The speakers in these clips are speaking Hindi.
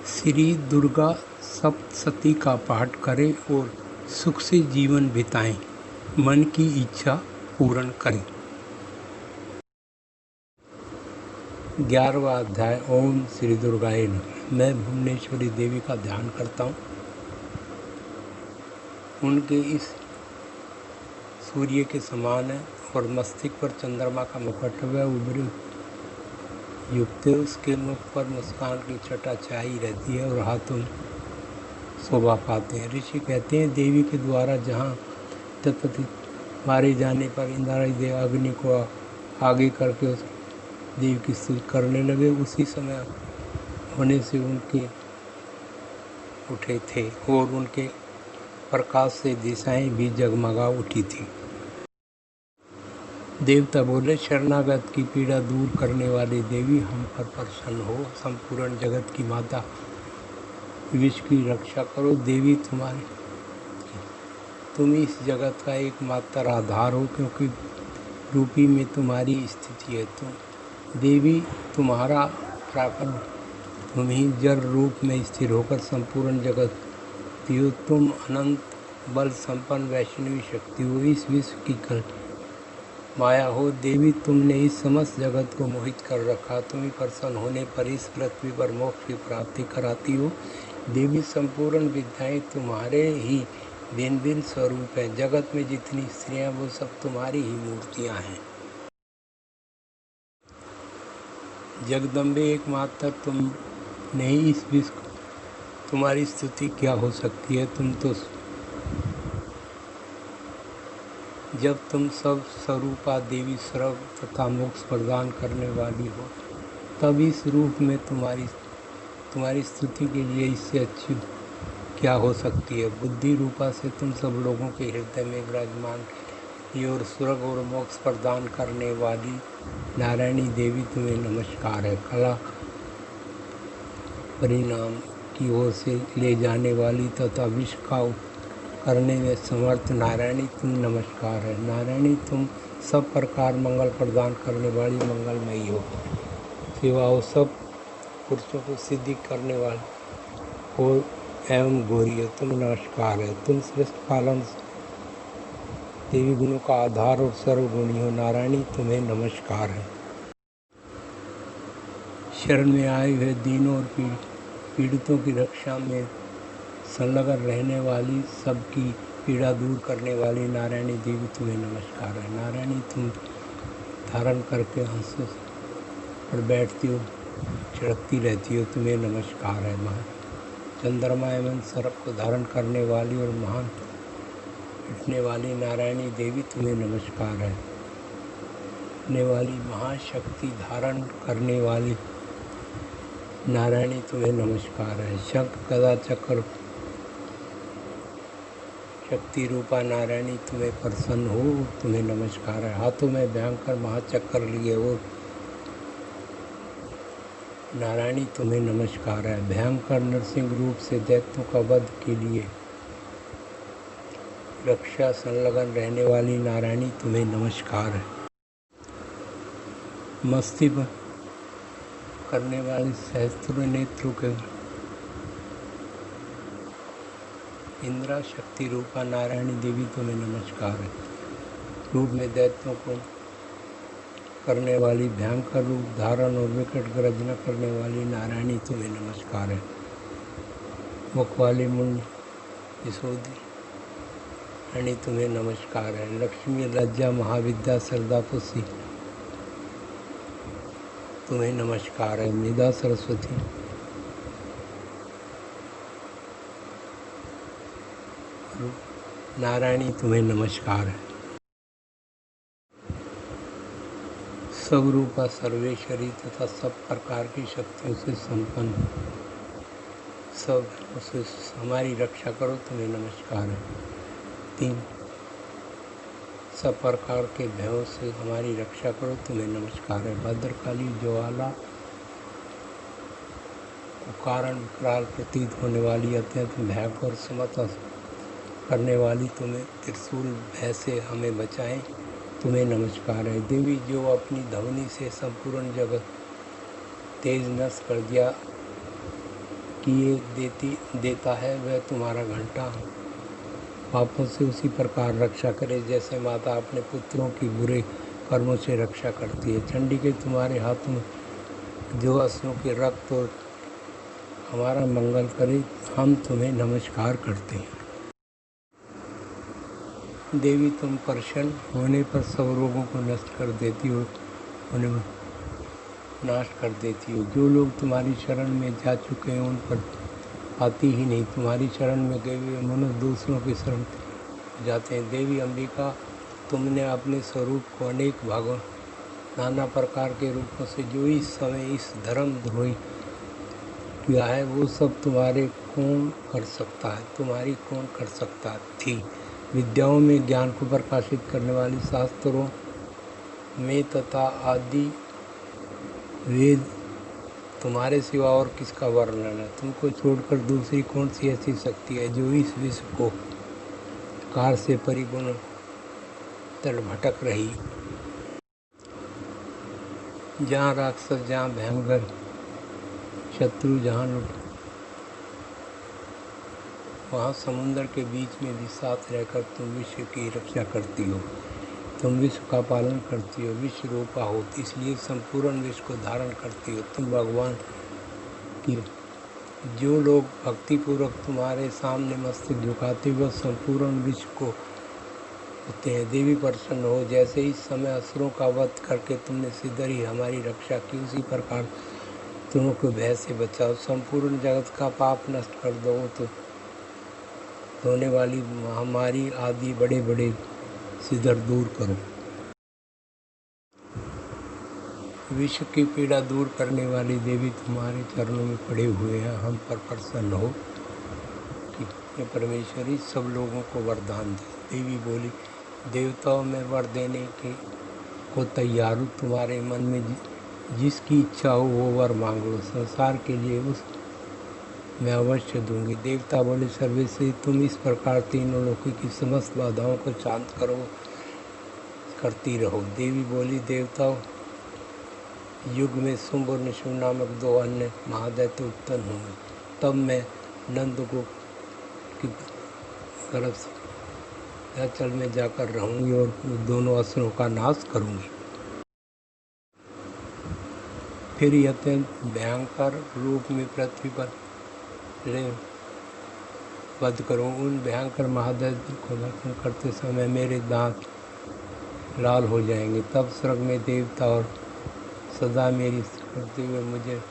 श्री दुर्गा सप्तशती का पाठ करें और सुख से जीवन बिताएं, मन की इच्छा पूर्ण करें। 11वां अध्याय। ओम श्री दुर्गाय नमः। मैं भुवनेश्वरी देवी का ध्यान करता हूँ। उनके इस सूर्य के समान है और मस्तिष्क पर चंद्रमा का मुकुट है, उभरे युक्त है। उसके मुख पर मुस्कान की छटा छाई रहती है और हाथों में शोभा पाते हैं। ऋषि कहते हैं, देवी के द्वारा जहाँ तत्पति मारे जाने पर इंद्रादी देव अग्नि को आगे करके उस देव की स्तुति करने लगे, उसी समय होने से उनके उठे थे और उनके प्रकाश से दिशाएं भी जगमगा उठी थी। देवता बोले, शरणागत की पीड़ा दूर करने वाली देवी, हम पर प्रसन्न हो। संपूर्ण जगत की माता, विश्व की रक्षा करो। देवी तुम इस जगत का एकमात्र आधार हो, क्योंकि रूपी में तुम्हारी स्थिति है। तुम देवी, तुम्हारा पराक्रम, तुम ही जल रूप में स्थिर होकर संपूर्ण जगत हो। तुम अनंत बल संपन्न वैष्णवी शक्ति हो, इस विश्व की कल माया हो। देवी, तुमने इस समस्त जगत को मोहित कर रखा। तुम्हें प्रसन्न होने पर इस पृथ्वी पर मोक्ष की प्राप्ति कराती हो। देवी, संपूर्ण विद्याएं तुम्हारे ही भिन्न भिन्न स्वरूप हैं। जगत में जितनी स्त्रियां, वो सब तुम्हारी ही मूर्तियां हैं। जगदम्बे, एकमात्र तुम नहीं इस विश्व, तुम्हारी स्तुति क्या हो सकती है। तुम तो जब तुम सब स्वरूपा देवी, सर्व तथा मोक्ष प्रदान करने वाली हो, तब इस रूप में तुम्हारी स्तुति के लिए इससे अच्छी क्या हो सकती है। बुद्धि रूपा से तुम सब लोगों के हृदय में विराजमान ये और स्वर्ग और मोक्ष प्रदान करने वाली नारायणी देवी, तुम्हें नमस्कार है। कला परिणाम की ओर से ले जाने वाली तथा विश्व का करने में समर्थ नारायणी, तुम नमस्कार है। नारायणी, तुम सब प्रकार मंगल प्रदान करने वाली मंगलमयी हो। सेवाओं सब पुरुषों को सिद्धि करने वाली और एवं गौरी हो, तुम नमस्कार है। तुम श्रेष्ठ पालन देवी, गुणों का आधार और सर्वगुणी हो। नारायणी, तुम्हें नमस्कार है। शरण में आए हुए दीनों और पीड़ितों की रक्षा में संलग्न रहने वाली, सबकी पीड़ा दूर करने वाली नारायणी देवी, तुम्हें नमस्कार है। नारायणी, तुम धारण करके हंस पर बैठती हो, छिड़कती रहती हो, तुम्हें नमस्कार है। महान चंद्रमा एवं सर्प को धारण करने वाली और महान उठने वाली नारायणी देवी, तुम्हें नमस्कार है। उठने वाली महाशक्ति धारण करने वाली नारायणी, तुम्हें नमस्कार है। शंख गदा चक्र शक्ति रूपा नारायणी, तुम्हें प्रसन्न हो, तुम्हें नमस्कार है। हाथों में भयंकर महाचक्र लिए और नारायणी, तुम्हें नमस्कार है। भयंकर नरसिंह रूप से दैत्यों का वध के लिए रक्षा संलग्न रहने वाली नारायणी, तुम्हें नमस्कार है। मस्ती करने वाली सहस्त्र नेत्रों के इंद्रा शक्ति रूपा नारायणी देवी, तुम्हें नमस्कार है। रूप में दैत्यों को करने वाली, भयंकर रूप धारण और विकट गर्जना करने वाली नारायणी, तुम्हें नमस्कार है। मुख वाली मुंड यशोदी रानी, तुम्हें नमस्कार है। लक्ष्मी, लज्जा, महाविद्या, श्रद्धा, पुष्टि, तुम्हें नमस्कार है। मेधा, सरस्वती, नारायणी, तुम्हें नमस्कार है। सब रूपा, सर्वेश्वरी तथा सब प्रकार की शक्तियों से संपन्न, सब उसे हमारी रक्षा करो, तुम्हें नमस्कार है। 3 सब प्रकार के भयों से हमारी रक्षा करो, तुम्हें नमस्कार है। भद्रकाली, ज्वाला कारण विकराल प्रतीत होने वाली, अत्यंत भयंकर समत करने वाली, तुम्हें त्रिशूल भय से हमें बचाएं, तुम्हें नमस्कार है। देवी, जो अपनी ध्वनि से संपूर्ण जगत तेज नष्ट कर दिया, किए देता है, वह तुम्हारा घंटा वापस से उसी प्रकार रक्षा करे जैसे माता अपने पुत्रों की बुरे कर्मों से रक्षा करती है। चंडी के तुम्हारे हाथ में जो अस्त्रों के रक्त और हमारा मंगल करे, हम तुम्हें नमस्कार करते हैं। देवी, तुम प्रसन्न होने पर सब रोगों को नष्ट कर देती हो, उन्हें नाश कर देती हो। जो लोग तुम्हारी शरण में जा चुके हैं उन पर आती ही नहीं। तुम्हारी शरण में गए हुए मनुष्य दूसरों की शरण जाते हैं। देवी अम्बिका, तुमने अपने स्वरूप को अनेक भागों नाना प्रकार के रूपों से जो इस समय इस धर्मद्रोही किया है, वो सब तुम्हारी कौन कर सकता थी। विद्याओं में ज्ञान को प्रकाशित करने वाली शास्त्रों में तथा आदि वेद तुम्हारे सिवा और किसका वर्णन है। तुमको छोड़कर दूसरी कौन सी ऐसी शक्ति है जो इस विश्व को कार से परिपूर्ण तट भटक रही। जहाँ राक्षस, जहाँ भयंकर शत्रु, जहाँ लुट, वहाँ समुद्र के बीच में भी साथ रहकर तुम विश्व की रक्षा करती हो। तुम विश्व का पालन करती हो, विश्व रूपा हो, इसलिए संपूर्ण विश्व को धारण करती हो। तुम भगवान की जो लोग भक्तिपूर्वक तुम्हारे सामने मस्तक झुकाते हुए संपूर्ण विश्व को होते हैं। देवी प्रसन्न हो, जैसे इस समय असुरों का वध करके तुमने शीघ्र ही हमारी रक्षा की, उसी प्रकार तुम को भय से बचाओ। संपूर्ण जगत का पाप नष्ट कर दो, तो होने वाली महामारी आदि बड़े बड़े सिद्धर दूर करो। विश्व की पीड़ा दूर करने वाली देवी, तुम्हारे चरणों में पड़े हुए हैं, हम पर प्रसन्न हो कि परमेश्वरी सब लोगों को वरदान दे। देवी बोली, देवताओं में वर देने को तैयार हूँ। तुम्हारे मन में जिसकी इच्छा हो वो वर मांग लो, संसार के लिए उस मैं अवश्य दूंगी। देवता बोले, सर्वेश्वरी तुम इस प्रकार तीनों लोगों की समस्त बाधाओं को शांत करती रहो। देवी बोली, देवताओं युग में शुंभ और निशुंभ नामक दो अन्य महादैत्य उत्पन्न होंगे। तब मैं नंदगोप की तरफ जल में जाकर रहूंगी और दोनों असुरों का नाश करूंगी। फिर अत्यंत भयंकर रूप में पृथ्वी पर वध करूँ। उन भयंकर महादैत्य को दर्शन करते समय मेरे दांत लाल हो जाएंगे। तब स्वर्ग में देवता और सदा मेरी करते हुए मुझे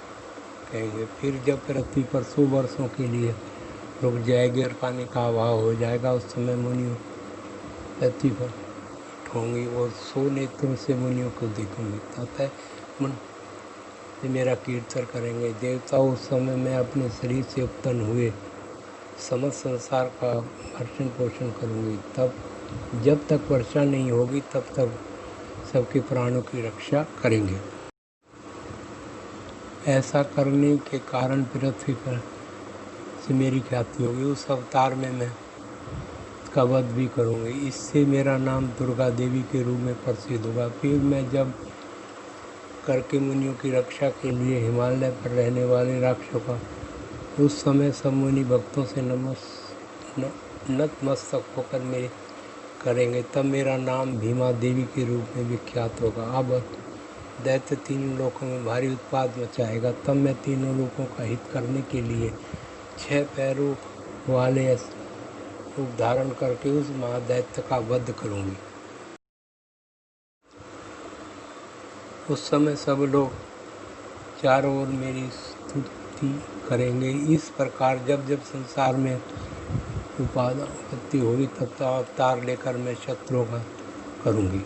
कहेंगे। फिर जब पृथ्वी पर 100 वर्षों के लिए रुक जाएगी और पानी का अभाव हो जाएगा, उस समय मुनियों पृथ्वी पर होंगी और 100 नेत्रों से मुनियों को देखूंगी। तथा मन से मेरा कीर्तन करेंगे। देवता, उस समय मैं अपने शरीर से उत्पन्न हुए समस्त संसार का भरण पोषण करूंगी। तब जब तक वर्षा नहीं होगी तब तक सबके प्राणों की रक्षा करेंगे। ऐसा करने के कारण पृथ्वी पर से मेरी ख्याति होगी। उस अवतार में मैं का वध भी करूँगी। इससे मेरा नाम दुर्गा देवी के रूप में प्रसिद्ध होगा। फिर मैं जब करके मुनियों की रक्षा के लिए हिमालय पर रहने वाले राक्षसों का उस समय सब मुनि भक्तों से नतमस्तक होकर मेरे करेंगे। तब मेरा नाम भीमा देवी के रूप में विख्यात होगा। अब दैत्य तीनों लोकों में भारी उत्पाद मचाएगा। तब मैं तीनों लोगों का हित करने के लिए 6 पैरों वाले रूप धारण करके उस महादैत्य का वध करूंगी। उस समय सब लोग चारों ओर मेरी स्तुति करेंगे। इस प्रकार जब जब संसार में उत्पत्ति होगी तब तक अवतार लेकर मैं शत्रुओं का करूंगी।